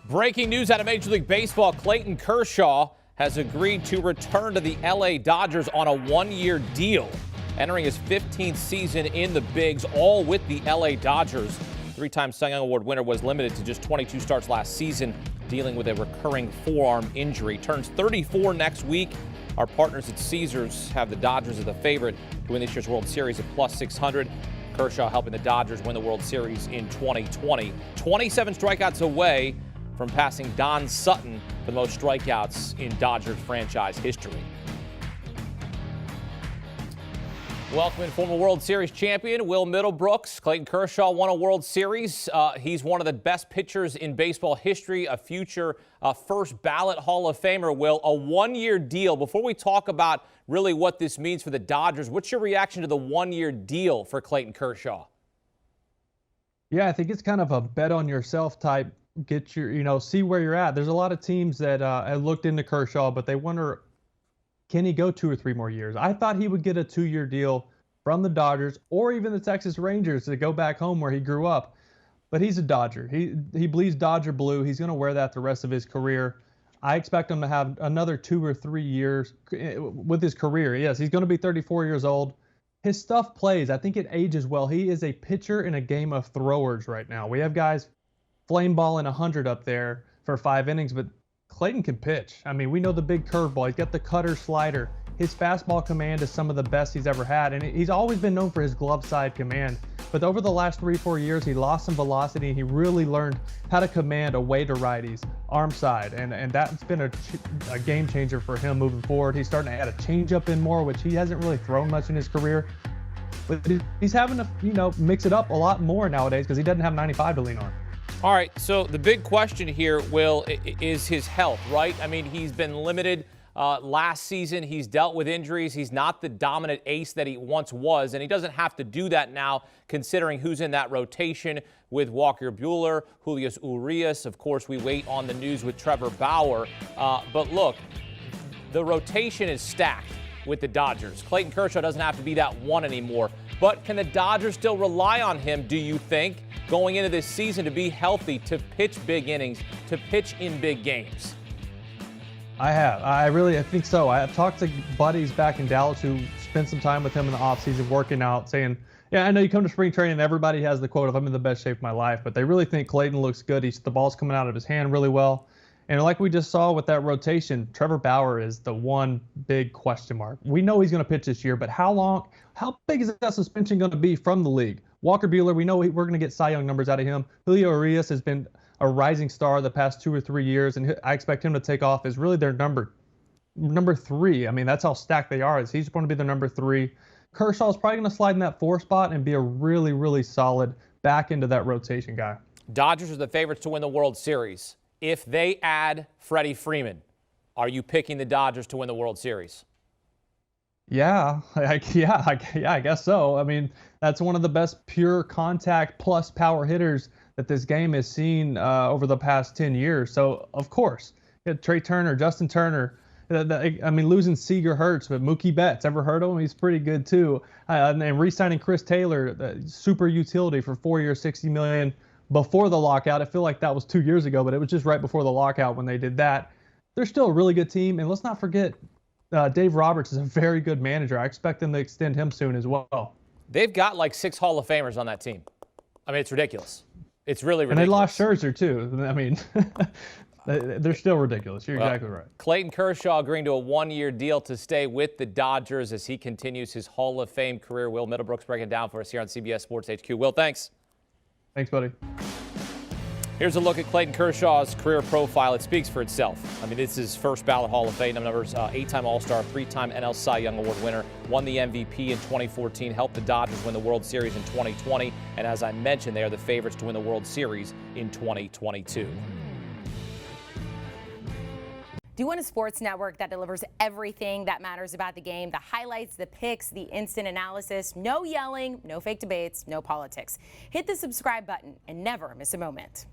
Breaking news out of Major League Baseball, Clayton Kershaw has agreed to return to the LA Dodgers on a one-year deal. Entering his 15th season in the bigs, all with the LA Dodgers. Three-time Cy Young Award winner was limited to just 22 starts last season, dealing with a recurring forearm injury. Turns 34 next week. Our partners at Caesars have the Dodgers as the favorite to win this year's World Series at plus 600. Kershaw helping the Dodgers win the World Series in 2020. 27 strikeouts away from passing Don Sutton for the most strikeouts in Dodgers franchise history. Welcoming former World Series champion Will Middlebrooks. Clayton Kershaw won a World Series. He's one of the best pitchers in baseball history, a future first ballot Hall of Famer. Will, a one-year deal. Before we talk about really what this means for the Dodgers, what's your reaction to the one-year deal for Clayton Kershaw? Yeah, I think it's kind of a bet on yourself type. Get your, see where you're at. There's a lot of teams that have looked into Kershaw, but they wonder, can he go 2 or 3 more years? I thought he would get a 2-year deal from the Dodgers or even the Texas Rangers to go back home where he grew up. But he's a Dodger. He bleeds Dodger blue. He's going to wear that the rest of his career. I expect him to have another 2 or 3 years with his career. Yes, he's going to be 34 years old. His stuff plays. I think it ages well. He is a pitcher in a game of throwers right now. We have guys flame balling 100 up there for 5 innings, but Clayton can pitch. I mean, we know the big curveball. He's got the cutter slider. His fastball command is some of the best he's ever had, and he's always been known for his glove side command. But over the last 3-4 years, he lost some velocity, and he really learned how to command away to righties, arm side, and that's been a game changer for him moving forward. He's starting to add a changeup in more, which he hasn't really thrown much in his career. But he's having to, mix it up a lot more nowadays because he doesn't have 95 to lean on. All right, so the big question here, Will, is his health, right? I mean, he's been limited last season. He's dealt with injuries. He's not the dominant ace that he once was, and he doesn't have to do that now considering who's in that rotation with Walker Buehler, Julio Urias. Of course, we wait on the news with Trevor Bauer. But look, the rotation is stacked with the Dodgers. Clayton Kershaw doesn't have to be that one anymore. But can the Dodgers still rely on him, do you think, going into this season to be healthy, to pitch big innings, to pitch in big games? I think so. I have talked to buddies back in Dallas who spent some time with him in the offseason working out, saying, yeah, I know you come to spring training and everybody has the quote of I'm in the best shape of my life, but they really think Clayton looks good. The ball's coming out of his hand really well. And like we just saw with that rotation, Trevor Bauer is the one big question mark. We know he's going to pitch this year, but how big is that suspension going to be from the league? Walker Buehler, we know we're going to get Cy Young numbers out of him. Julio Urias has been a rising star the past 2 or 3 years, and I expect him to take off as really their number 3. I mean, that's how stacked they are. He's going to be the number 3. Kershaw is probably going to slide in that 4 spot and be a really, really solid back into that rotation guy. Dodgers are the favorites to win the World Series. If they add Freddie Freeman, are you picking the Dodgers to win the World Series? Yeah, I guess so. I mean, that's one of the best pure contact plus power hitters that this game has seen over the past 10 years. So, of course, Trey Turner, Justin Turner. I mean, losing Seager hurts, but Mookie Betts, ever heard of him? He's pretty good too. And re-signing Chris Taylor, super utility for 4 years, $60 million. Before the lockout. I feel like that was 2 years ago, but it was just right before the lockout when they did that. They're still a really good team, and let's not forget Dave Roberts is a very good manager. I expect them to extend him soon as well. They've got like 6 Hall of Famers on that team. I mean, it's ridiculous. It's really ridiculous. And they lost Scherzer too. I mean, they're still ridiculous. You're exactly right. Clayton Kershaw agreeing to a 1-year deal to stay with the Dodgers as he continues his Hall of Fame career. Will Middlebrooks breaking it down for us here on CBS Sports HQ. Will, thanks. Thanks, buddy. Here's a look at Clayton Kershaw's career profile. It speaks for itself. I mean, this is his first ballot Hall of Fame numbers, 8-time All-Star, 3-time NL Cy Young Award winner, won the MVP in 2014, helped the Dodgers win the World Series in 2020, and as I mentioned, they are the favorites to win the World Series in 2022. Do you want a sports network that delivers everything that matters about the game? The highlights, the picks, the instant analysis, no yelling, no fake debates, no politics. Hit the subscribe button and never miss a moment.